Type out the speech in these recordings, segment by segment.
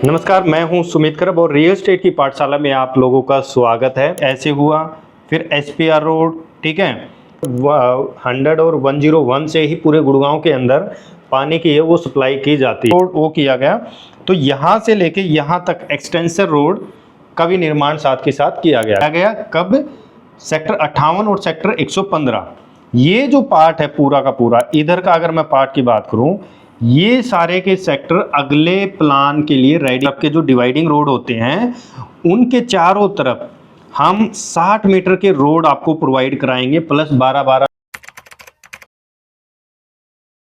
नमस्कार, मैं हूं सुमित करब और रियल एस्टेट की पाठशाला में आप लोगों का स्वागत है। ऐसे हुआ फिर SPR रोड, ठीक है, 100 और 101 से ही पूरे गुड़गांव के अंदर पानी की है वो सप्लाई की जाती है। वो किया गया, तो यहाँ से लेके यहाँ तक एक्सटेंशन रोड का भी निर्माण साथ के साथ किया गया। कब? सेक्टर 58 और सेक्टर 115, ये जो पार्ट है पूरा का पूरा, इधर का अगर मैं पार्ट की बात करूं, ये सारे के सेक्टर अगले प्लान के लिए रेडी। के जो डिवाइडिंग रोड होते हैं उनके चारों तरफ हम 60 मीटर के रोड आपको प्रोवाइड कराएंगे प्लस 12-12।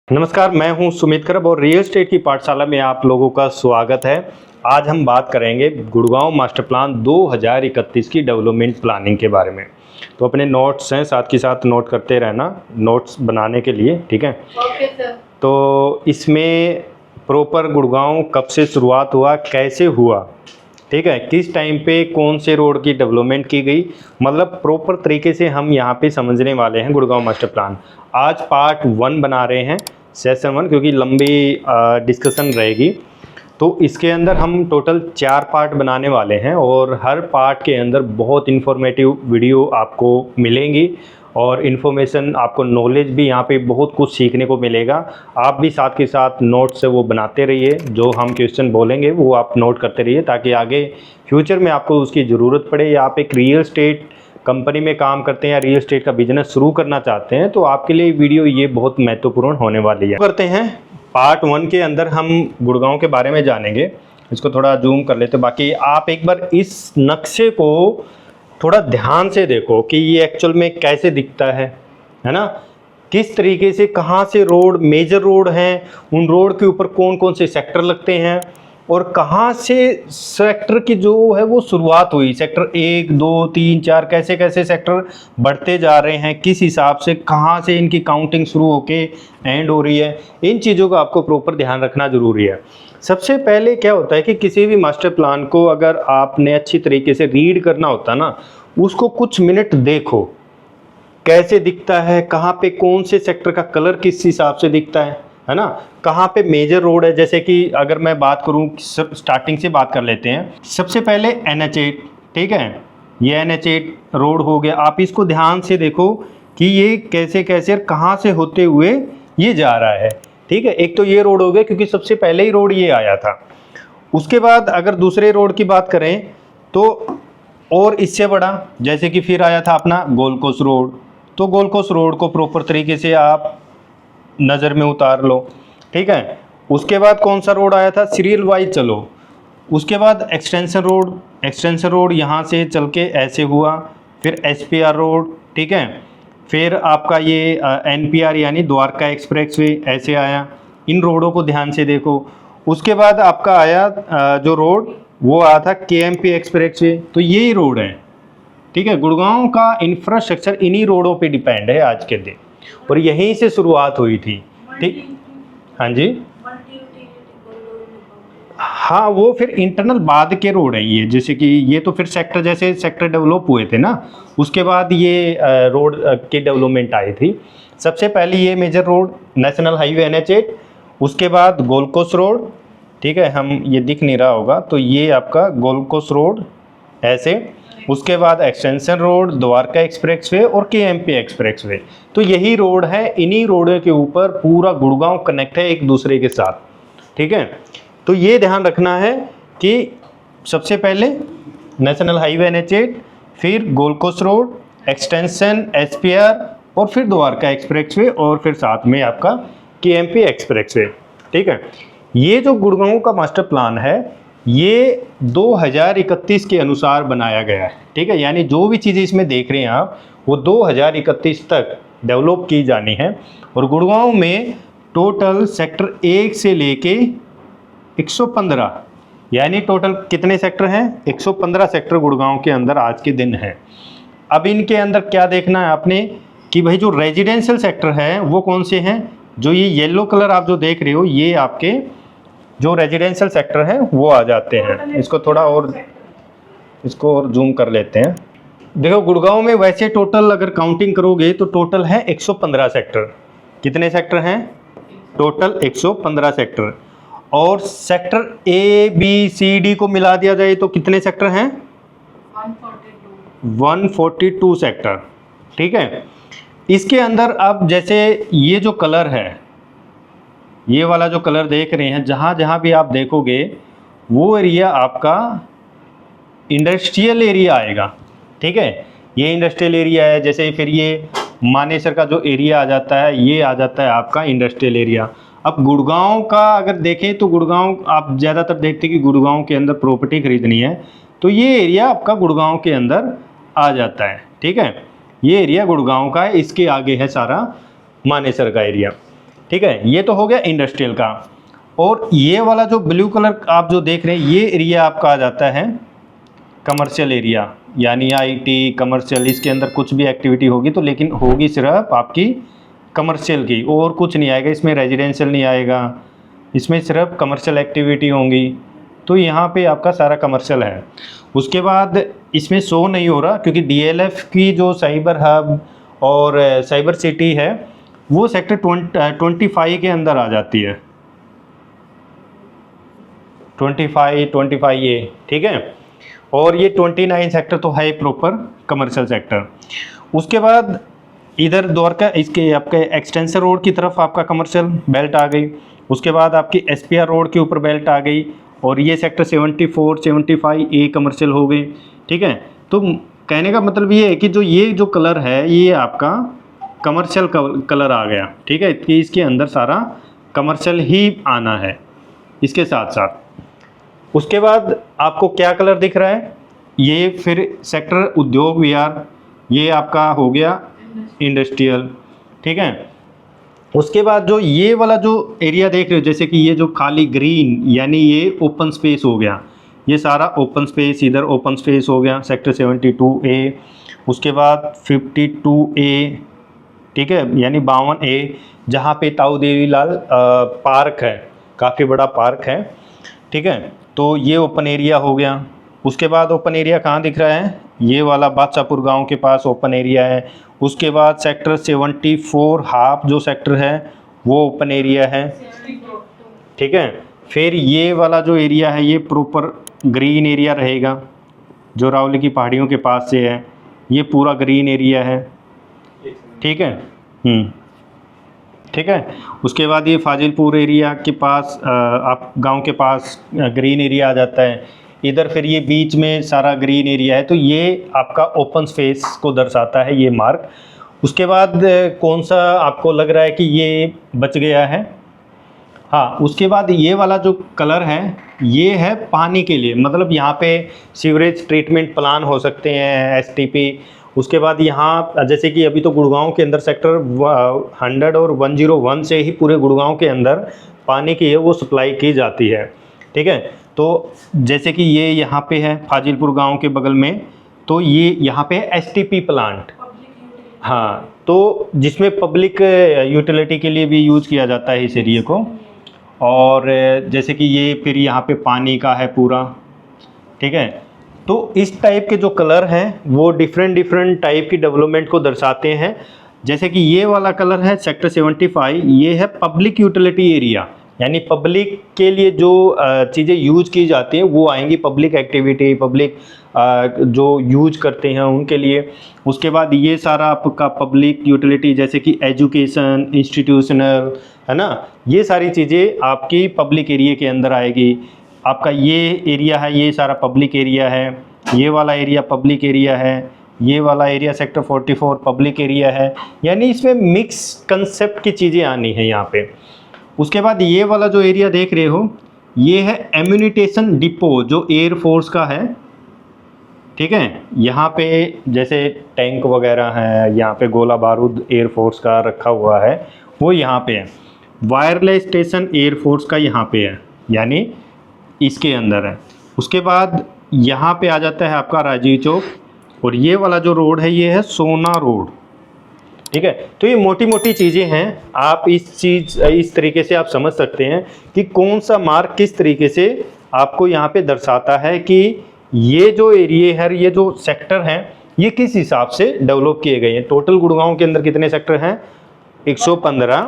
नमस्कार, मैं हूं सुमित करब और रियल एस्टेट की पाठशाला में आप लोगों का स्वागत है। आज हम बात करेंगे गुड़गांव मास्टर प्लान 2031 की डेवलपमेंट प्लानिंग के बारे में। तो अपने नोट्स हैं, साथ के साथ नोट करते रहना नोट्स बनाने के लिए, ठीक है? Okay sir. तो इसमें प्रॉपर गुड़गांव कब से शुरुआत हुआ, कैसे हुआ, ठीक है, किस टाइम पे कौन से रोड की डेवलपमेंट की गई, मतलब प्रॉपर तरीके से हम यहाँ पे समझने वाले हैं गुड़गांव मास्टर प्लान। आज पार्ट 1 बना रहे हैं, सेशन 1, क्योंकि लंबी डिस्कशन रहेगी। तो इसके अंदर हम टोटल 4 पार्ट बनाने वाले हैं और हर पार्ट के अंदर बहुत इन्फॉर्मेटिव वीडियो आपको मिलेंगी और इन्फॉर्मेशन, आपको नॉलेज भी यहाँ पे बहुत कुछ सीखने को मिलेगा। आप भी साथ के साथ नोट से वो बनाते रहिए, जो हम क्वेश्चन बोलेंगे वो आप नोट करते रहिए, ताकि आगे फ्यूचर में आपको उसकी ज़रूरत पड़े, या आप एक रियल एस्टेट कंपनी में काम करते हैं या रियल एस्टेट का बिजनेस शुरू करना चाहते हैं, तो आपके लिए वीडियो ये बहुत महत्वपूर्ण होने वाली है। करते हैं पार्ट 1 के अंदर हम गुड़गांव के बारे में जानेंगे। इसको थोड़ा जूम कर लेते, बाकी आप एक बार इस नक्शे को थोड़ा ध्यान से देखो कि ये एक्चुअल में कैसे दिखता है ना, किस तरीके से, कहाँ से रोड, मेजर रोड हैं, उन रोड के ऊपर कौन कौन से सेक्टर लगते हैं और कहाँ से सेक्टर की जो है वो शुरुआत हुई, सेक्टर 1, 2, 3, 4 कैसे कैसे सेक्टर बढ़ते जा रहे हैं, किस हिसाब से, कहाँ से इनकी काउंटिंग शुरू होके एंड हो रही है, इन चीज़ों का आपको प्रॉपर ध्यान रखना ज़रूरी है। सबसे पहले क्या होता है कि किसी भी मास्टर प्लान को अगर आपने अच्छी तरीके से रीड करना होता ना, उसको कुछ मिनट देखो कैसे दिखता है, कहाँ पे कौन से सेक्टर का कलर किस हिसाब से दिखता है ना, कहाँ पे मेजर रोड है। जैसे कि अगर मैं बात करूँ, स्टार्टिंग से बात कर लेते हैं। सबसे पहले NH8, ठीक है, ये NH8 रोड हो गया। आप इसको ध्यान से देखो कि ये कैसे कैसे और कहाँ से होते हुए ये जा रहा है, ठीक है। एक तो ये रोड हो गया क्योंकि सबसे पहले ही रोड ये आया था। उसके बाद अगर दूसरे रोड की बात करें तो और इससे बड़ा, जैसे कि फिर आया था अपना गोल्ड कोस्ट रोड। तो गोल्ड कोस्ट रोड को प्रॉपर तरीके से आप नज़र में उतार लो, ठीक है। उसके बाद कौन सा रोड आया था, सीरियल वाइज चलो। उसके बाद एक्सटेंशन रोड यहाँ से चल के ऐसे हुआ, फिर SPR रोड, ठीक है। फिर आपका ये NPR यानी द्वारका एक्सप्रेस वे ऐसे आया। इन रोडों को ध्यान से देखो। उसके बाद आपका आया जो रोड वो आया था KMP एक्सप्रेस वे। तो यही रोड है, ठीक है। गुड़गांव का इंफ्रास्ट्रक्चर इन्हीं रोडों पे डिपेंड है आज के दिन, और यहीं से शुरुआत हुई थी, ठीक। हाँ जी, हाँ, वो फिर इंटरनल बाद के रोड है ये, जैसे कि ये तो फिर सेक्टर, जैसे सेक्टर डेवलप हुए थे ना, उसके बाद ये रोड की डेवलपमेंट आई थी। सबसे पहले ये major road national highway NH8, उसके बाद गोल्ड कोस्ट रोड, ठीक है, हम ये दिख नहीं रहा होगा, तो ये आपका गोल्ड कोस्ट रोड ऐसे। उसके बाद extension road, Dwarka express way और KMP एक्सप्रेस वे। तो यही रोड है, इन्हीं रोडों के ऊपर पूरा गुड़गांव कनेक्ट है एक दूसरे के साथ, ठीक है। तो ये ध्यान रखना है कि सबसे पहले नेशनल हाईवे NH8, फिर gold coast road, extension SPR और फिर द्वारका एक्सप्रेस वे और फिर साथ में आपका KMP एक्सप्रेस वे, ठीक है। ये जो गुड़गांव का मास्टर प्लान है ये 2031 के अनुसार बनाया गया है, ठीक है। यानी जो भी चीज़ें इसमें देख रहे हैं आप, वो 2031 तक डेवलप की जानी है। और गुड़गांव में टोटल सेक्टर 1 से लेके 115, यानी टोटल कितने सेक्टर हैं, 115 सेक्टर गुड़गांव के अंदर आज के दिन हैं। अब इनके अंदर क्या देखना है आपने कि भाई जो रेजिडेंशियल सेक्टर है वो कौन से हैं। जो ये येलो कलर आप जो देख रहे हो, ये आपके जो रेजिडेंशियल सेक्टर है वो आ जाते हैं। इसको थोड़ा और जूम कर लेते हैं। देखो गुड़गांव में वैसे टोटल अगर काउंटिंग करोगे तो टोटल है 115 सेक्टर। कितने सेक्टर हैं, टोटल 115 सेक्टर। और sector A B C D को मिला दिया जाए तो कितने सेक्टर हैं? 142 सेक्टर। ठीक है, इसके अंदर अब जैसे ये जो कलर है, ये वाला जो कलर देख रहे हैं, जहाँ जहाँ भी आप देखोगे वो एरिया आपका इंडस्ट्रियल एरिया आएगा। ठीक है, ये इंडस्ट्रियल एरिया है। जैसे फिर ये मानेसर का जो एरिया आ जाता है, ये आ जाता है आपका इंडस्ट्रियल एरिया। अब गुड़गांव का अगर देखें तो गुड़गांव आप ज़्यादातर देखते हैं कि गुड़गांव के अंदर प्रॉपर्टी खरीदनी है, तो ये एरिया आपका गुड़गांव के अंदर आ जाता है। ठीक है, ये एरिया गुड़गांव का है, इसके आगे है सारा मानेसर का एरिया। ठीक है, ये तो हो गया इंडस्ट्रियल का। और ये वाला जो ब्लू कलर आप जो देख रहे हैं, ये एरिया आपका आ जाता है कमर्शियल एरिया, यानी आईटी कमर्शियल। इसके अंदर कुछ भी एक्टिविटी होगी तो लेकिन होगी सिर्फ आपकी कमर्शियल की, और कुछ नहीं आएगा इसमें, रेजिडेंशियल नहीं आएगा, इसमें सिर्फ कमर्शियल एक्टिविटी होंगी। तो यहाँ पे आपका सारा कमर्शियल है। उसके बाद इसमें शो नहीं हो रहा क्योंकि डीएलएफ की जो साइबर हब और साइबर सिटी है वो सेक्टर 25 के अंदर आ जाती है, 25 ये। ठीक है, और ये 29 सेक्टर तो है प्रॉपर कमर्शियल सेक्टर। उसके बाद इधर द्वारका इसके आपके एक्सटेंशन रोड की तरफ आपका कमर्शियल बेल्ट आ गई। उसके बाद आपकी एसपीआर रोड के ऊपर बेल्ट आ गई, और ये सेक्टर 74 75 ए कमर्शियल हो गई। ठीक है, तो कहने का मतलब ये है कि ये जो कलर है ये आपका कमर्शियल कलर आ गया। ठीक है, कि इसके अंदर सारा कमर्शियल ही आना है इसके साथ साथ। उसके बाद आपको क्या कलर दिख रहा है? ये फिर सेक्टर उद्योग विहार, ये आपका हो गया इंडस्ट्रियल। ठीक है, उसके बाद जो ये वाला जो एरिया देख रहे हो, जैसे कि ये जो खाली ग्रीन यानी ये ओपन स्पेस हो गया, ये सारा ओपन स्पेस, इधर ओपन स्पेस हो गया सेक्टर 72A। उसके बाद 52A, ठीक है, यानी 52A, जहाँ पे ताऊ देवीलाल पार्क है, काफ़ी बड़ा पार्क है। ठीक है, तो ये ओपन एरिया हो गया। उसके बाद ओपन एरिया कहाँ दिख रहा है? ये वाला बादशाहपुर गांव के पास ओपन एरिया है। उसके बाद सेक्टर 74 हाफ जो सेक्टर है वो ओपन एरिया है। ठीक है, फिर ये वाला जो एरिया है ये प्रॉपर ग्रीन एरिया रहेगा, जो रावली की पहाड़ियों के पास से है, ये पूरा ग्रीन एरिया है। ठीक है, ठीक है। उसके बाद ये फाजिलपुर एरिया के पास आप गांव के पास ग्रीन एरिया आ जाता है। इधर फिर ये बीच में सारा ग्रीन एरिया है, तो ये आपका ओपन स्पेस को दर्शाता है ये मार्क। उसके बाद कौन सा आपको लग रहा है कि ये बच गया है? हाँ, उसके बाद ये वाला जो कलर है ये है पानी के लिए, मतलब यहाँ पे सीवरेज ट्रीटमेंट प्लान हो सकते हैं, एसटीपी। उसके बाद यहाँ जैसे कि अभी तो गुड़गांव के अंदर सेक्टर 100 और 101 से ही पूरे गुड़गांव के अंदर पानी की है वो सप्लाई की जाती है। ठीक है, तो जैसे कि ये यहाँ पे है फाजिलपुर गांव के बगल में, तो ये यहाँ पे है एसटीपी प्लांट। हाँ, तो जिसमें पब्लिक यूटिलिटी के लिए भी यूज़ किया जाता है इस एरिया को। और जैसे कि ये फिर यहाँ पे पानी का है पूरा। ठीक है, तो इस टाइप के जो कलर हैं वो डिफरेंट टाइप की डेवलपमेंट को दर्शाते हैं। जैसे कि ये वाला कलर है सेक्टर 75, ये है पब्लिक यूटिलिटी एरिया, यानी पब्लिक के लिए जो चीज़ें यूज़ की जाती हैं वो आएंगी, पब्लिक एक्टिविटी, पब्लिक जो यूज करते हैं उनके लिए। उसके बाद ये सारा आपका पब्लिक यूटिलिटी जैसे कि एजुकेशन, इंस्टीट्यूशनल, है ना, ये सारी चीज़ें आपकी पब्लिक एरिया के अंदर आएगी। आपका ये एरिया है, ये सारा पब्लिक एरिया है, ये वाला एरिया पब्लिक एरिया है, ये वाला एरिया सेक्टर 44 पब्लिक एरिया है, यानी इसमें मिक्स कंसेप्ट की चीज़ें आनी है यहाँ पे। उसके बाद ये वाला जो एरिया देख रहे हो ये है एम्यूनिटेशन डिपो जो एयर फोर्स का है। ठीक है, यहाँ पे जैसे टैंक वगैरह हैं, यहाँ पे गोला बारूद एयर फोर्स का रखा हुआ है वो यहाँ पे है। वायरलेस स्टेशन एयर फोर्स का यहाँ पे है, यानी इसके अंदर है। उसके बाद यहाँ पे आ जाता है आपका राजीव चौक, और ये वाला जो रोड है ये है सोना रोड। ठीक है, तो ये मोटी मोटी चीज़ें हैं, आप इस तरीके से आप समझ सकते हैं कि कौन सा मार्क किस तरीके से आपको यहाँ पे दर्शाता है कि ये जो एरिया है, ये जो सेक्टर हैं, ये किस हिसाब से डेवलप किए गए हैं। टोटल गुड़गांव के अंदर कितने सेक्टर हैं? 115,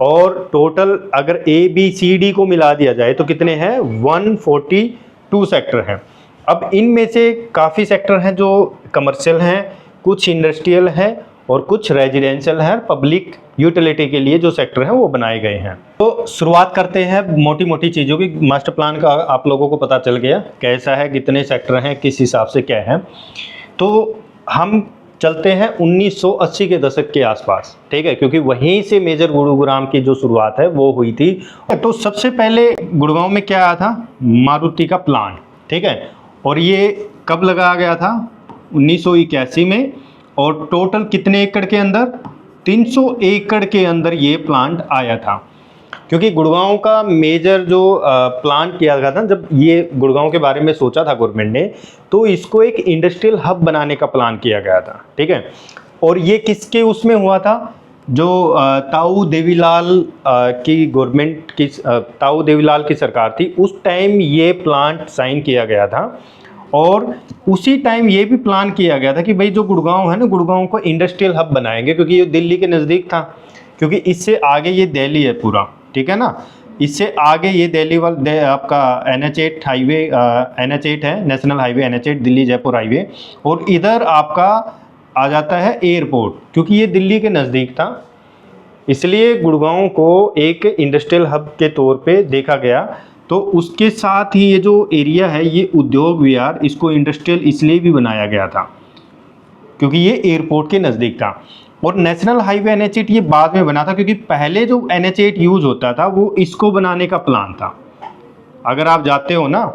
और टोटल अगर ABCD को मिला दिया जाए तो कितने हैं, 142 सेक्टर हैं। अब इनमें से काफ़ी सेक्टर हैं जो कमर्शियल हैं, कुछ इंडस्ट्रियल हैं और कुछ रेजिडेंशियल हैं, पब्लिक यूटिलिटी के लिए जो सेक्टर हैं वो बनाए गए हैं। तो शुरुआत करते हैं मोटी मोटी चीज़ों की। मास्टर प्लान का आप लोगों को पता चल गया कैसा है, कितने सेक्टर हैं, किस हिसाब से क्या है। तो हम चलते हैं 1980 के दशक के आसपास, ठीक है, क्योंकि वहीं से मेजर गुरुग्राम की जो शुरुआत है वो हुई थी। तो सबसे पहले गुड़गांव में क्या आया था, मारुति का प्लांट, ठीक है, और ये कब लगाया गया था, 1981 में। और टोटल कितने एकड़ के अंदर, 300 एकड़ के अंदर ये प्लांट आया था। क्योंकि गुड़गांव का मेजर जो प्लांट किया गया था, जब ये गुड़गांव के बारे में सोचा था गवर्नमेंट ने, तो इसको एक इंडस्ट्रियल हब बनाने का प्लान किया गया था, ठीक है। और ये किसके उसमें हुआ था, जो ताऊ देवीलाल की गवर्नमेंट की, ताऊ देवीलाल की सरकार थी, उस टाइम ये प्लांट साइन किया गया था। और उसी टाइम ये भी प्लान किया गया था कि भाई जो गुड़गांव है ना, गुड़गांव को इंडस्ट्रियल हब बनाएंगे, क्योंकि ये दिल्ली के नज़दीक था, क्योंकि इससे आगे ये दिल्ली है पूरा, ठीक है ना। इससे आगे ये दिल्ली आपका NH8 हाईवे, NH8 है, national highway NH8, Delhi Jaipur highway. और इधर आपका आ जाता है एयरपोर्ट, क्योंकि ये दिल्ली के नज़दीक था, इसलिए गुड़गांव को एक इंडस्ट्रियल हब के तौर पे देखा गया। तो उसके साथ ही ये जो एरिया है ये उद्योग विहार, इसको इंडस्ट्रियल इसलिए भी बनाया गया था क्योंकि ये एयरपोर्ट के नज़दीक था। और नेशनल हाईवे NH8 ये बाद में बना था, क्योंकि पहले जो NH8 यूज़ होता था वो इसको बनाने का प्लान था। अगर आप जाते हो ना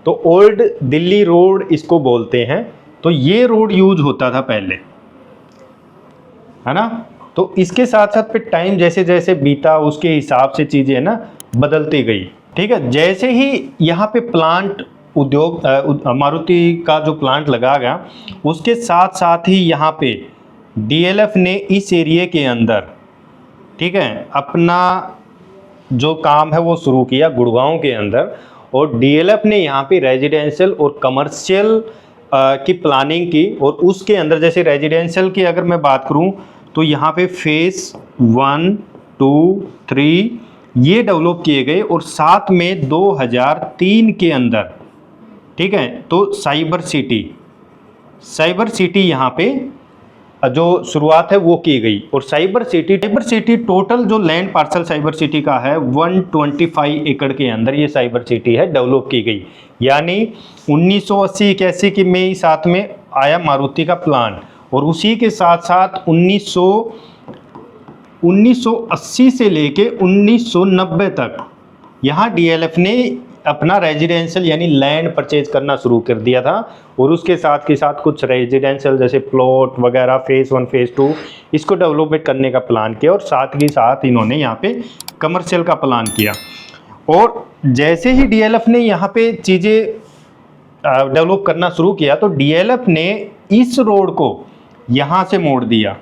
तो ओल्ड दिल्ली रोड इसको बोलते हैं, तो ये रोड यूज होता था पहले, है ना। तो इसके साथ साथ फिर टाइम जैसे जैसे बीता उसके हिसाब से चीज़ें ना बदलती गई, ठीक है। जैसे ही यहाँ पे प्लांट उद्योग मारुति का जो प्लांट लगा गया, उसके साथ साथ ही यहाँ पे DLF ने इस एरिया के अंदर, ठीक है, अपना जो काम है वो शुरू किया गुड़गांव के अंदर। और DLF ने यहाँ पे रेजिडेंशियल और कमर्शियल की प्लानिंग की। और उसके अंदर जैसे रेजिडेंशियल की अगर मैं बात करूँ तो यहाँ पे फेज़ 1, 2, 3 ये डेवलप किए गए। और साथ में 2003 के अंदर, ठीक है, तो साइबर सिटी यहाँ पे जो शुरुआत है वो की गई। और साइबर सिटी टोटल जो लैंड पार्सल साइबर सिटी का है 125 एकड़ के अंदर ये साइबर सिटी है डेवलप की गई। यानी 1980-81 के में साथ में आया मारुति का प्लांट। और उसी के साथ साथ 1980 से लेके 1990 तक यहाँ DLF ने अपना रेजिडेंशियल यानी लैंड परचेज करना शुरू कर दिया था। और उसके साथ के साथ कुछ रेजिडेंशियल जैसे प्लॉट वगैरह फेज़ 1 फेज़ 2 इसको डेवलपमेंट करने का प्लान किया। और साथ ही साथ इन्होंने यहाँ पे कमर्शियल का प्लान किया। और जैसे ही DLF ने यहाँ पे चीज़ें डेवलप करना शुरू किया तो DLF ने इस रोड को यहाँ से मोड़ दिया।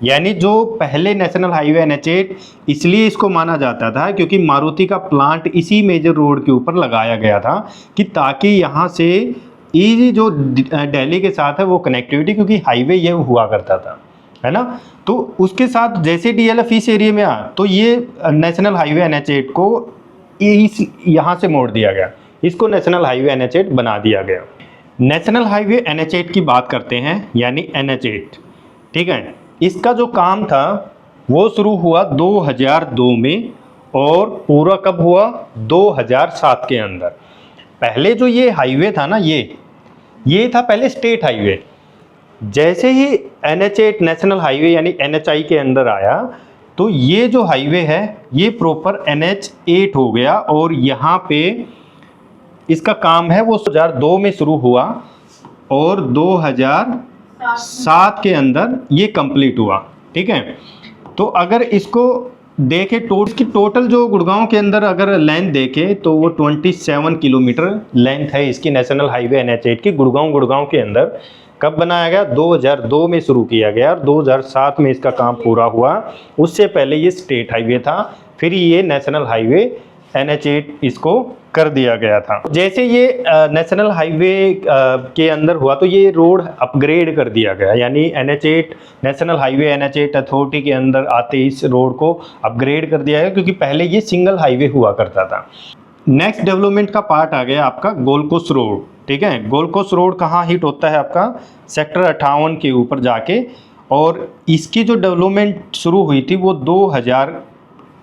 यानी जो पहले नेशनल हाईवे NH8 इसलिए इसको माना जाता था क्योंकि मारुति का प्लांट इसी मेजर रोड के ऊपर लगाया गया था कि ताकि यहाँ से इजी जो दिल्ली के साथ है वो कनेक्टिविटी, क्योंकि हाईवे ये हुआ करता था, है ना। तो उसके साथ जैसे DLF इस एरिया में आया तो ये नेशनल हाईवे NH8 को यहाँ से मोड़ दिया गया, इसको नेशनल हाईवे NH8 बना दिया गया। नेशनल हाईवे NH8 की बात करते हैं, यानी NH8, ठीक है। इसका जो काम था वो शुरू हुआ 2002 में और पूरा कब हुआ, 2007 के अंदर। पहले जो ये हाईवे था ना, ये था पहले स्टेट हाईवे। जैसे ही NH8 नेशनल हाईवे यानी NHI के अंदर आया तो ये जो हाईवे है ये प्रॉपर NH8 हो गया। और यहाँ पे इसका काम है वो 2002 में शुरू हुआ और 2007 के अंदर ये कंप्लीट हुआ, ठीक है। तो अगर इसको देखें टोटल जो गुड़गांव के अंदर अगर लेंथ देखें तो वो 27 किलोमीटर लेंथ है इसकी नेशनल हाईवे NH8 की। गुड़गांव के अंदर कब बनाया गया, 2002 में शुरू किया गया और 2007 में इसका काम पूरा हुआ। उससे पहले ये स्टेट हाईवे था, फिर ये नेशनल हाईवे NH8 इसको कर दिया गया था। जैसे ये नेशनल हाईवे के अंदर हुआ तो ये रोड अपग्रेड कर दिया गया, यानी NH8 national highway NH8 authority के अंदर आते इस रोड को अपग्रेड कर दिया गया, क्योंकि पहले ये सिंगल हाईवे हुआ करता था। नेक्स्ट डेवलपमेंट का पार्ट आ गया आपका गोल्ड कोस्ट रोड। ठीक है, गोल्ड कोस्ट रोड कहाँ हिट होता है आपका? सेक्टर 58 के ऊपर जाके, और इसकी जो डेवलपमेंट शुरू हुई थी वो 2000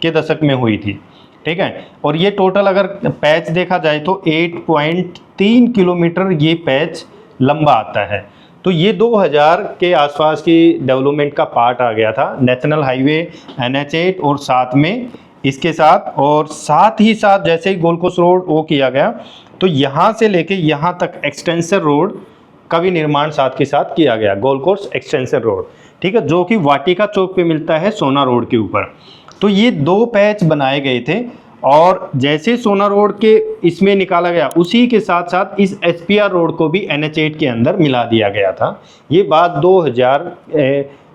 के दशक में हुई थी। ठीक है, और ये टोटल अगर पैच देखा जाए तो 8.3 किलोमीटर ये पैच लंबा आता है। तो ये 2000 के आसपास की डेवलपमेंट का पार्ट आ गया था, नेशनल हाईवे NH8 और साथ में इसके साथ, और साथ ही साथ जैसे ही गोल्ड कोस्ट रोड वो किया गया तो यहाँ से लेके यहाँ तक एक्सटेंशन रोड का भी निर्माण साथ के साथ किया गया, गोल्ड कोस्ट एक्सटेंशन रोड। ठीक है, जो कि वाटिका चौक पे मिलता है सोना रोड के ऊपर। तो ये 2 पैच बनाए गए थे, और जैसे सोना रोड के इसमें निकाला गया उसी के साथ साथ इस SPR रोड को भी NH8 के अंदर मिला दिया गया था। ये बात 2000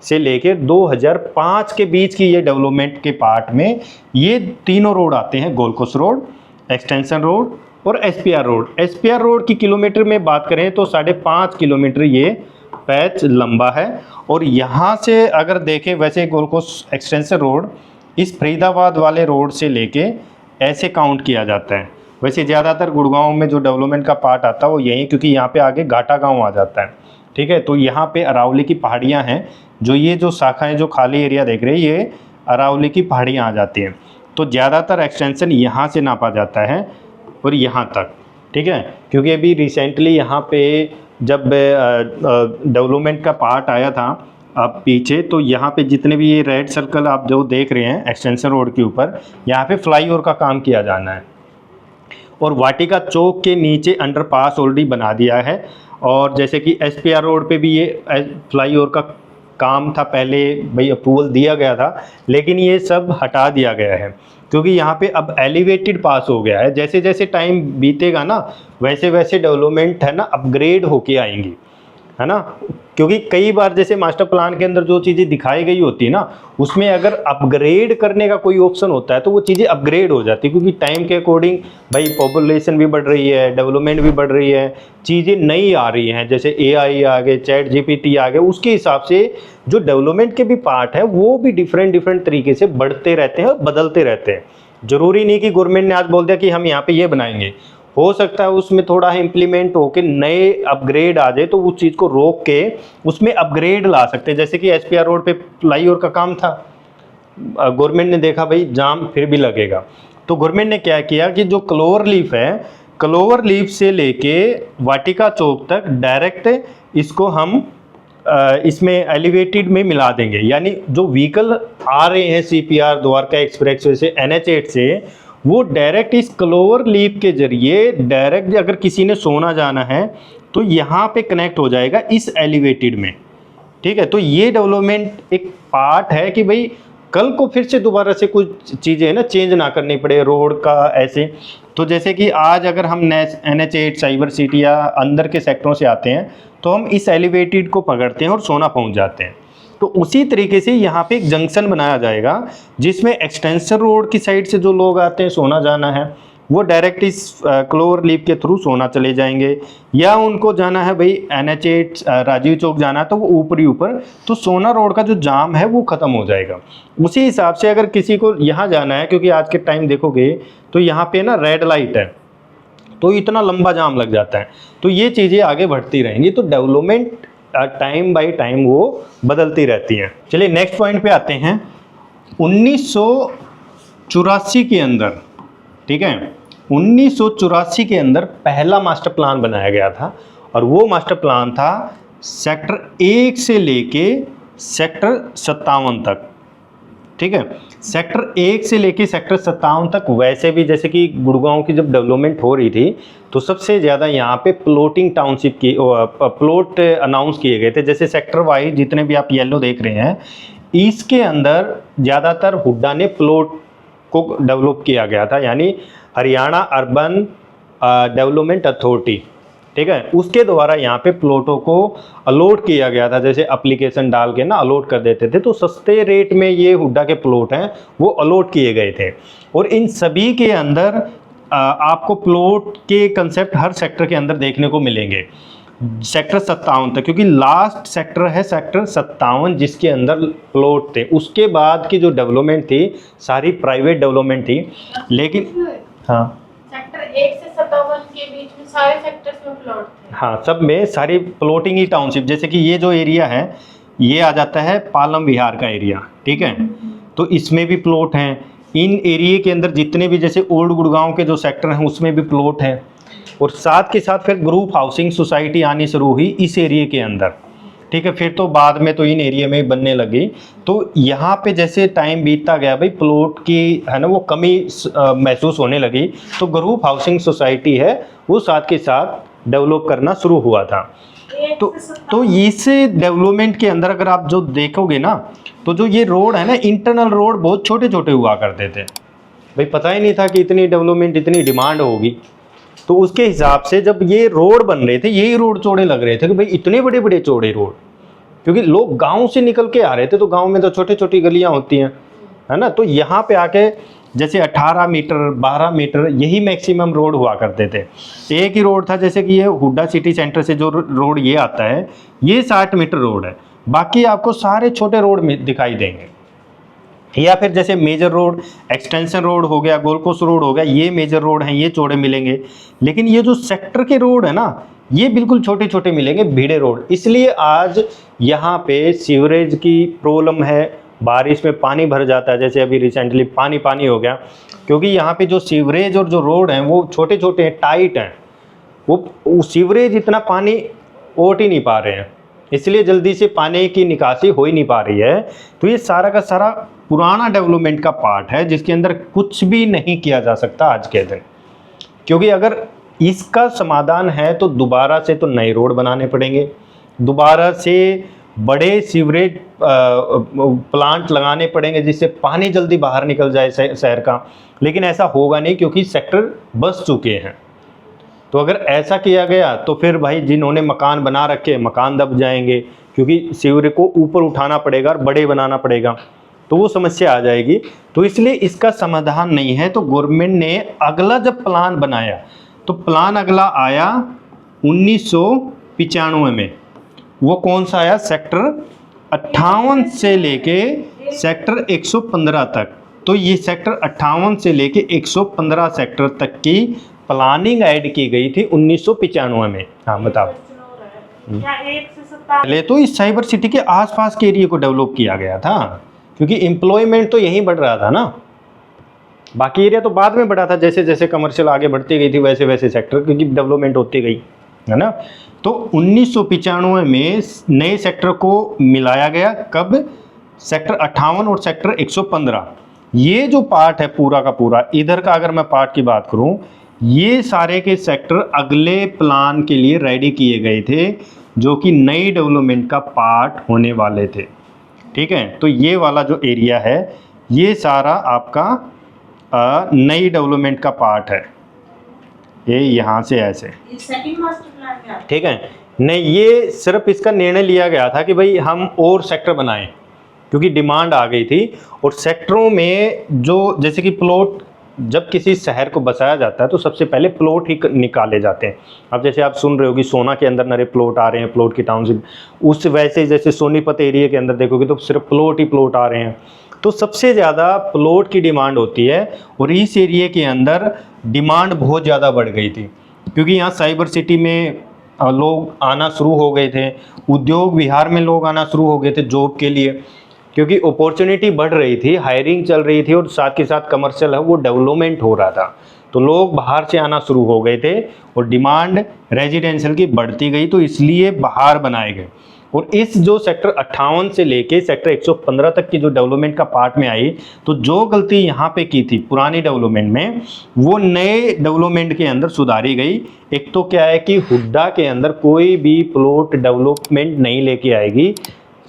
से लेकर 2005 के बीच की ये डेवलपमेंट के पार्ट में ये तीनों रोड आते हैं, gold coast road, extension road और SPR रोड। SPR रोड की किलोमीटर में बात करें तो 5.5 किलोमीटर ये पैच लंबा है। और यहाँ से अगर देखें वैसे गोल्ड कोस्ट एक्सटेंशन रोड इस फरीदाबाद वाले रोड से लेके ऐसे काउंट किया जाता है। वैसे ज़्यादातर गुड़गांव में जो डेवलपमेंट का पार्ट आता है वो यही, क्योंकि यहाँ पे आगे घाटा गांव आ जाता है। ठीक है, तो यहाँ पे अरावली की पहाड़ियाँ हैं, जो ये जो शाखाएं जो खाली एरिया देख रहे हैं ये अरावली की पहाड़ियाँ आ जाती हैं। तो ज़्यादातर एक्सटेंशन यहाँ से नापा जाता है और यहाँ तक। ठीक है, क्योंकि अभी रिसेंटली यहाँ पे जब डेवलपमेंट का पार्ट आया था अब पीछे, तो यहाँ पे जितने भी ये रेड सर्कल आप जो देख रहे हैं एक्सटेंशन रोड के ऊपर, यहाँ पे फ्लाईओवर का काम किया जाना है। और वाटिका चौक के नीचे अंडरपास ऑलरेडी बना दिया है, और जैसे कि SPR रोड पे भी ये फ्लाईओवर का काम था, पहले भाई अप्रूवल दिया गया था, लेकिन ये सब हटा दिया गया है क्योंकि यहाँ पे अब एलिवेटेड पास हो गया है। जैसे जैसे टाइम बीतेगा ना वैसे वैसे डेवलपमेंट है ना अपग्रेड होके आएंगी, है ना। क्योंकि कई बार जैसे मास्टर प्लान के अंदर जो चीज़ें दिखाई गई होती है ना, उसमें अगर अपग्रेड करने का कोई ऑप्शन होता है तो वो चीज़ें अपग्रेड हो जाती है, क्योंकि टाइम के अकॉर्डिंग भाई पॉपुलेशन भी बढ़ रही है, डेवलपमेंट भी बढ़ रही है, चीज़ें नई आ रही हैं, जैसे AI आ गए, ChatGPT आ गए, उसके हिसाब से जो डेवलपमेंट के भी पार्ट है वो भी डिफरेंट तरीके से बढ़ते रहते हैं और बदलते रहते हैं। जरूरी नहीं कि गवर्नमेंट ने आज बोल दिया कि हम यहाँ पे ये बनाएंगे, हो सकता है उसमें थोड़ा इम्प्लीमेंट होके नए अपग्रेड आ जाए तो उस चीज़ को रोक के उसमें अपग्रेड ला सकते हैं। जैसे कि SPR रोड पे फ्लाईओवर का काम था, गवर्नमेंट ने देखा भाई जाम फिर भी लगेगा, तो गवर्नमेंट ने क्या किया कि जो क्लोवर लीफ है, क्लोवर लीफ से लेके वाटिका चौक तक डायरेक्ट इसको हम इसमें एलिवेटेड में मिला देंगे। यानी जो व्हीकल आ रहे हैं CPR द्वारका एक्सप्रेसवे से NH8 से, वो डायरेक्ट इस क्लोवर लीफ के जरिए डायरेक्ट अगर किसी ने सोना जाना है तो यहाँ पे कनेक्ट हो जाएगा इस एलिवेटेड में। ठीक है, तो ये डेवलपमेंट एक पार्ट है कि भाई कल को फिर से दोबारा से कुछ चीज़ें ना चेंज ना करनी पड़े रोड का ऐसे। तो जैसे कि आज अगर हम NH8 साइबर सिटी या अंदर के सेक्टरों से आते हैं तो हम इस एलिवेटेड को पकड़ते हैं और सोना पहुँच जाते हैं। तो उसी तरीके से यहाँ पे एक जंक्शन बनाया जाएगा जिसमें एक्सटेंशन रोड की साइड से जो लोग आते हैं सोना जाना है वो डायरेक्ट इस क्लोवर लीफ के थ्रू सोना चले जाएंगे, या उनको जाना है भाई NH8 राजीव चौक जाना है तो वो ऊपर ही ऊपर, तो सोना रोड का जो जाम है वो ख़त्म हो जाएगा। उसी हिसाब से अगर किसी को यहाँ जाना है, क्योंकि आज के टाइम देखोगे तो यहाँ पे ना रेड लाइट है तो इतना लंबा जाम लग जाता है, तो ये चीज़ें आगे बढ़ती रहेंगी। तो डेवलपमेंट टाइम बाय टाइम वो बदलती रहती हैं। चलिए नेक्स्ट पॉइंट पे आते हैं। 1984 के अंदर, ठीक है, 1984 के अंदर पहला मास्टर प्लान बनाया गया था, और वो मास्टर प्लान था सेक्टर 1 से लेके सेक्टर 57 तक। ठीक है, सेक्टर 1 से लेके सेक्टर 57 तक वैसे भी जैसे कि गुड़गांव की जब डेवलपमेंट हो रही थी तो सबसे ज़्यादा यहाँ पे प्लॉटिंग टाउनशिप की प्लॉट अनाउंस किए गए थे। जैसे सेक्टर वाइज जितने भी आप येलो देख रहे हैं इसके अंदर ज़्यादातर हुड्डा ने प्लॉट को डेवलप किया गया था, यानी हरियाणा अर्बन डेवलपमेंट अथॉरिटी, ठीक है, उसके द्वारा यहाँ पे प्लॉटों को अलॉट किया गया था। जैसे एप्लीकेशन डाल के ना अलॉट कर देते थे, तो सस्ते रेट में ये हुड्डा के प्लॉट हैं वो अलॉट किए गए थे। और इन सभी के अंदर आपको प्लॉट के कंसेप्ट हर सेक्टर के अंदर देखने को मिलेंगे, सेक्टर 57 तक, क्योंकि लास्ट सेक्टर है सेक्टर 57 जिसके अंदर प्लॉट थे। उसके बाद की जो डेवलपमेंट थी सारी प्राइवेट डेवलपमेंट थी। लेकिन हाँ, सेक्टर 1 से 57 के बीच में सारे सेक्टर्स में प्लॉट थे। हाँ, सब में सारी प्लॉटिंग ही टाउनशिप, जैसे कि ये जो एरिया है ये आ जाता है पालम विहार का एरिया, ठीक है, तो इसमें भी प्लॉट हैं। इन एरिया के अंदर जितने भी जैसे ओल्ड गुड़गांव के जो सेक्टर हैं उसमें भी प्लॉट हैं, और साथ के साथ फिर ग्रुप हाउसिंग सोसाइटी आनी शुरू हुई इस एरिया के अंदर, ठीक है। फिर तो बाद में तो इन एरिया में बनने लगी। तो यहाँ पे जैसे टाइम बीतता गया भाई प्लॉट की है ना वो कमी महसूस होने लगी, तो ग्रुप हाउसिंग सोसाइटी है वो साथ के साथ डेवलप करना शुरू हुआ था। तो इस डेवलपमेंट के अंदर अगर आप जो देखोगे ना, तो जो ये रोड है ना, इंटरनल रोड बहुत छोटे छोटे हुआ करते थे भाई, पता ही नहीं था कि इतनी डेवलपमेंट इतनी डिमांड होगी। तो उसके हिसाब से जब ये रोड बन रहे थे, यही रोड चौड़े लग रहे थे कि भाई इतने बड़े बड़े चौड़े रोड, क्योंकि लोग गांव से निकल के आ रहे थे, तो गांव में तो छोटी छोटी गलियां होती हैं, है ना। तो यहाँ पे आके जैसे 18 मीटर 12 मीटर यही मैक्सिमम रोड हुआ करते थे। एक ही रोड था, जैसे कि ये हुड्डा सिटी सेंटर से जो रोड ये आता है ये 60 मीटर रोड है, बाकी आपको सारे छोटे रोड में दिखाई देंगे। या फिर जैसे मेजर रोड, एक्सटेंशन रोड हो गया, गोल्ड कोस्ट रोड हो गया, ये मेजर रोड हैं, ये चौड़े मिलेंगे। लेकिन ये जो सेक्टर के रोड है ना, ये बिल्कुल छोटे छोटे मिलेंगे, भीड़े रोड। इसलिए आज यहाँ पे सीवरेज की प्रॉब्लम है, बारिश में पानी भर जाता है, जैसे अभी रिसेंटली पानी हो गया, क्योंकि यहाँ पे जो सीवरेज और जो रोड हैं वो छोटे छोटे हैं, टाइट हैं, वो सीवरेज इतना पानी ओट ही नहीं पा रहे हैं, इसलिए जल्दी से पानी की निकासी हो ही नहीं पा रही है। तो ये सारा का सारा पुराना डेवलपमेंट का पार्ट है जिसके अंदर कुछ भी नहीं किया जा सकता आज के दिन, क्योंकि अगर इसका समाधान है तो दोबारा से तो नए रोड बनाने पड़ेंगे, दोबारा से बड़े सीवरेज प्लांट लगाने पड़ेंगे जिससे पानी जल्दी बाहर निकल जाए शहर का। लेकिन ऐसा होगा नहीं क्योंकि सेक्टर बस चुके हैं। तो अगर ऐसा किया गया तो फिर भाई जिन्होंने मकान बना रखे मकान दब जाएंगे, क्योंकि सीवरेज को ऊपर उठाना पड़ेगा और बड़े बनाना पड़ेगा, तो वो समस्या आ जाएगी। तो इसलिए इसका समाधान नहीं है। तो गवर्नमेंट ने अगला जब प्लान बनाया, तो प्लान अगला आया 1995 में। वो कौन सा आया? सेक्टर 58 से लेके सेक्टर 115 तक। तो ये सेक्टर 58 से लेके 115 सेक्टर तक की प्लानिंग ऐड की गई थी 1995 में। हाँ बताओ। पहले तो इस साइबर सिटी के आसपास के एरिया को डेवलप किया गया था, क्योंकि एम्प्लॉयमेंट तो यहीं बढ़ रहा था ना, बाकी एरिया तो बाद में बढ़ा था। जैसे जैसे कमर्शियल आगे बढ़ती गई थी वैसे वैसे सेक्टर क्योंकि डेवलपमेंट होती गई, है ना। तो 1995 में नए सेक्टर को मिलाया गया। कब? सेक्टर 58 और सेक्टर 115। ये जो पार्ट है पूरा का पूरा, इधर का अगर मैं पार्ट की बात करूं, ये सारे के सेक्टर अगले प्लान के लिए रेडी किए गए थे, जो कि नई डेवलपमेंट का पार्ट होने वाले थे। ठीक है, तो ये वाला जो एरिया है ये सारा आपका नई डेवलपमेंट का पार्ट है। ये यहाँ से ऐसे, सेकंड मास्टर प्लान का, ठीक है। नहीं, ये सिर्फ इसका निर्णय लिया गया था कि भाई हम और सेक्टर बनाएं, क्योंकि डिमांड आ गई थी। और सेक्टरों में जो जैसे कि प्लॉट, जब किसी शहर को बसाया जाता है तो सबसे पहले प्लॉट ही निकाले जाते हैं। अब जैसे आप सुन रहे हो कि सोना के अंदर नए प्लॉट आ रहे हैं, प्लॉट की टाउनशिप, उस वैसे जैसे सोनीपत एरिया के अंदर देखोगे तो सिर्फ प्लॉट ही प्लॉट आ रहे हैं। तो सबसे ज़्यादा प्लॉट की डिमांड होती है, और इस एरिया के अंदर डिमांड बहुत ज़्यादा बढ़ गई थी, क्योंकि यहाँ साइबर सिटी में लोग आना शुरू हो गए थे, उद्योग विहार में लोग आना शुरू हो गए थे जॉब के लिए, क्योंकि अपॉर्चुनिटी बढ़ रही थी, हायरिंग चल रही थी, और साथ के साथ कमर्शियल है वो डेवलपमेंट हो रहा था। तो लोग बाहर से आना शुरू हो गए थे और डिमांड रेजिडेंशियल की बढ़ती गई, तो इसलिए बाहर बनाए गए। और इस जो सेक्टर 58 से लेके सेक्टर 115 तक की जो डेवलपमेंट का पार्ट में आई, तो जो गलती यहाँ पे की थी पुरानी डेवलपमेंट में, वो नए डेवलपमेंट के अंदर सुधारी गई। एक तो क्या है कि हुड्डा के अंदर कोई भी प्लॉट डेवलपमेंट नहीं लेके आएगी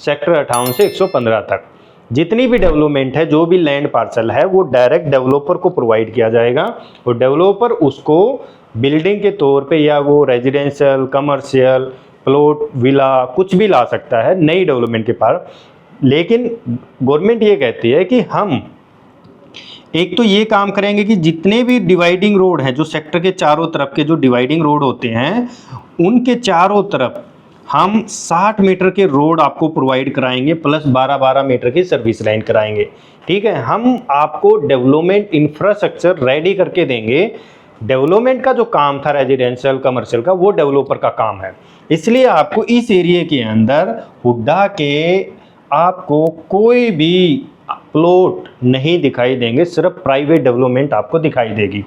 सेक्टर 58 से 115 तक। जितनी भी डेवलपमेंट है, जो भी लैंड पार्सल है, वो डायरेक्ट डेवलपर को प्रोवाइड किया जाएगा, और डेवलपर उसको बिल्डिंग के तौर पे या वो रेजिडेंशियल, कमर्शियल, प्लॉट, विला कुछ भी ला सकता है नई डेवलपमेंट के पार। लेकिन गवर्नमेंट ये कहती है कि हम एक तो ये काम करेंगे कि जितने भी डिवाइडिंग रोड हैं, जो सेक्टर के चारों तरफ के जो डिवाइडिंग रोड होते हैं, उनके चारों तरफ हम 60 मीटर के रोड आपको प्रोवाइड कराएंगे, प्लस 12-12 मीटर की सर्विस लाइन कराएंगे। ठीक है, हम आपको डेवलपमेंट इंफ्रास्ट्रक्चर रेडी करके देंगे। डेवलपमेंट का जो काम था रेजिडेंशियल कमर्शियल का, वो डेवलपर का काम है। इसलिए आपको इस एरिया के अंदर हुड्डा के आपको कोई भी प्लॉट नहीं दिखाई देंगे, सिर्फ प्राइवेट डेवलपमेंट आपको दिखाई देगी।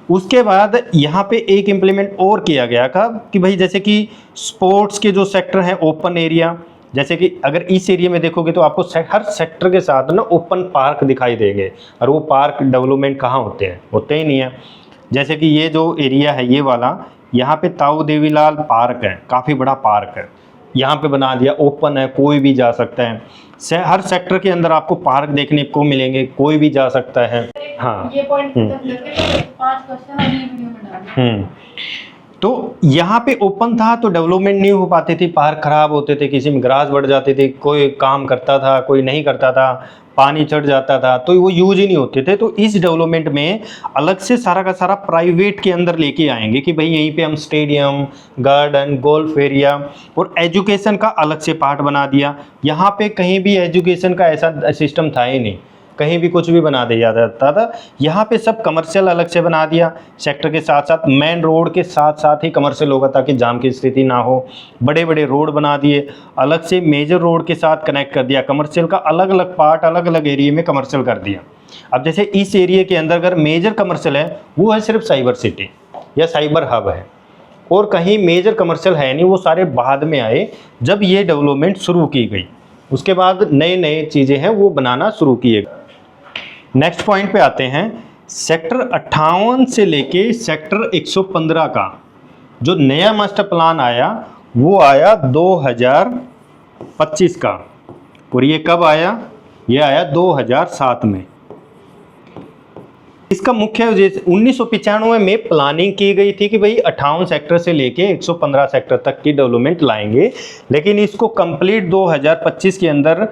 उसके बाद यहाँ पे एक इम्प्लीमेंट और किया गया था कि भाई जैसे कि स्पोर्ट्स के जो सेक्टर हैं, ओपन एरिया, जैसे कि अगर इस एरिया में देखोगे तो आपको हर सेक्टर के साथ ना ओपन पार्क दिखाई देंगे। और वो पार्क डेवलपमेंट कहाँ होते हैं? होते ही नहीं है। जैसे कि ये जो एरिया है ये वाला, यहाँ पे ताऊ देवीलाल पार्क है, काफ़ी बड़ा पार्क है, यहाँ पे बना दिया, ओपन है, कोई भी जा सकता है। हर सेक्टर के अंदर आपको पार्क देखने को मिलेंगे, कोई भी जा सकता है। हाँ, ये पॉइंट खत्म करके 5 क्वेश्चन अगली वीडियो में डालेंगे। तो यहाँ पे ओपन था तो डेवलपमेंट नहीं हो पाती थी, पार्क खराब होते थे, किसी में ग्रास बढ़ जाती थी, कोई काम करता था, कोई नहीं करता था, पानी चढ़ जाता था, तो वो यूज ही नहीं होते थे। तो इस डेवलपमेंट में अलग से सारा का सारा प्राइवेट के अंदर लेके आएंगे कि भाई यहीं पे हम स्टेडियम, गार्डन, गोल्फ एरिया और एजुकेशन का अलग से पार्ट बना दिया। यहाँ पे कहीं भी एजुकेशन का ऐसा सिस्टम था ही नहीं, कहीं भी कुछ भी बना दिया जाता था। यहाँ पे सब कमर्शियल अलग से बना दिया, सेक्टर के साथ साथ मेन रोड के साथ साथ ही कमर्शियल होगा ताकि जाम की स्थिति ना हो। बड़े बड़े रोड बना दिए, अलग से मेजर रोड के साथ कनेक्ट कर दिया, कमर्शियल का अलग अलग पार्ट अलग अलग एरिया में कमर्शियल कर दिया। अब जैसे इस एरिया के अंदर अगर मेजर कमर्शियल है, वो है सिर्फ साइबर सिटी या साइबर हब है, और कहीं मेजर कमर्शियल है नहीं, वो सारे बाद में आए जब ये डेवलपमेंट शुरू की गई। उसके बाद नए नए चीज़ें हैं वो बनाना शुरू किए। नेक्स्ट पॉइंट पे आते हैं। सेक्टर 58 से लेके सेक्टर 115 का जो नया मास्टर प्लान आया वो आया 2025 का, और ये कब आया? ये आया 2007 में। इसका मुख्य उद्देश्य 1995 में प्लानिंग की गई थी कि भाई 58 सेक्टर से लेके 115 सेक्टर तक की डेवलपमेंट लाएंगे, लेकिन इसको कंप्लीट 2025 के अंदर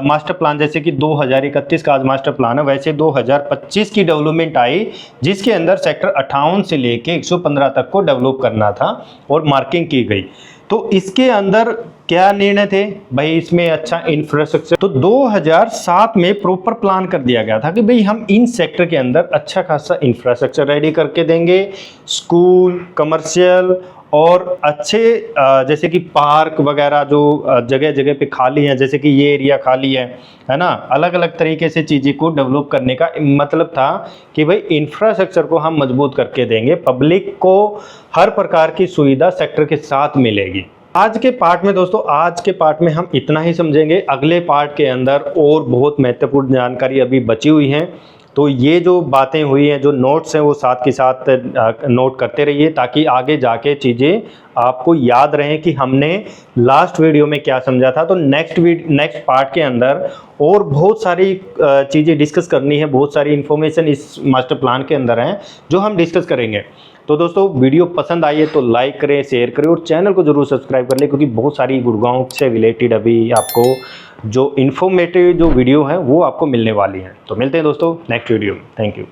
मास्टर प्लान, जैसे कि 2031 का आज मास्टर प्लान है, वैसे 2025 की डेवलपमेंट आई, जिसके अंदर सेक्टर 58 से लेके 115 तक को डेवलप करना था और मार्किंग की गई। तो इसके अंदर क्या निर्णय थे भाई? इसमें अच्छा इंफ्रास्ट्रक्चर, तो 2007 में प्रॉपर प्लान कर दिया गया था कि भाई हम इन सेक्टर के अंदर अच्छा खासा इंफ्रास्ट्रक्चर रेडी करके देंगे, स्कूल, कमर्शियल और अच्छे जैसे कि पार्क वगैरह जो जगह जगह पे खाली हैं, जैसे कि ये एरिया खाली है ना, अलग अलग तरीके से चीज़ें को डेवलप करने का मतलब था कि भाई इंफ्रास्ट्रक्चर को हम मजबूत करके देंगे, पब्लिक को हर प्रकार की सुविधा सेक्टर के साथ मिलेगी। आज के पार्ट में दोस्तों, आज के पार्ट में हम इतना ही समझेंगे। अगले पार्ट के अंदर और बहुत महत्वपूर्ण जानकारी अभी बची हुई है, तो ये जो बातें हुई हैं, जो नोट्स हैं, वो साथ के साथ नोट करते रहिए ताकि आगे जाके चीज़ें आपको याद रहें कि हमने लास्ट वीडियो में क्या समझा था। तो नेक्स्ट पार्ट के अंदर और बहुत सारी चीज़ें डिस्कस करनी है, बहुत सारी इन्फॉर्मेशन इस मास्टर प्लान के अंदर हैं जो हम डिस्कस करेंगे। तो दोस्तों वीडियो पसंद आई है तो लाइक करें, शेयर करें और चैनल को जरूर सब्सक्राइब कर लें, क्योंकि बहुत सारी गुड़गांव से रिलेटेड अभी आपको जो इन्फॉर्मेटिव जो वीडियो है वो आपको मिलने वाली हैं। तो मिलते हैं दोस्तों नेक्स्ट वीडियो में। Thank you.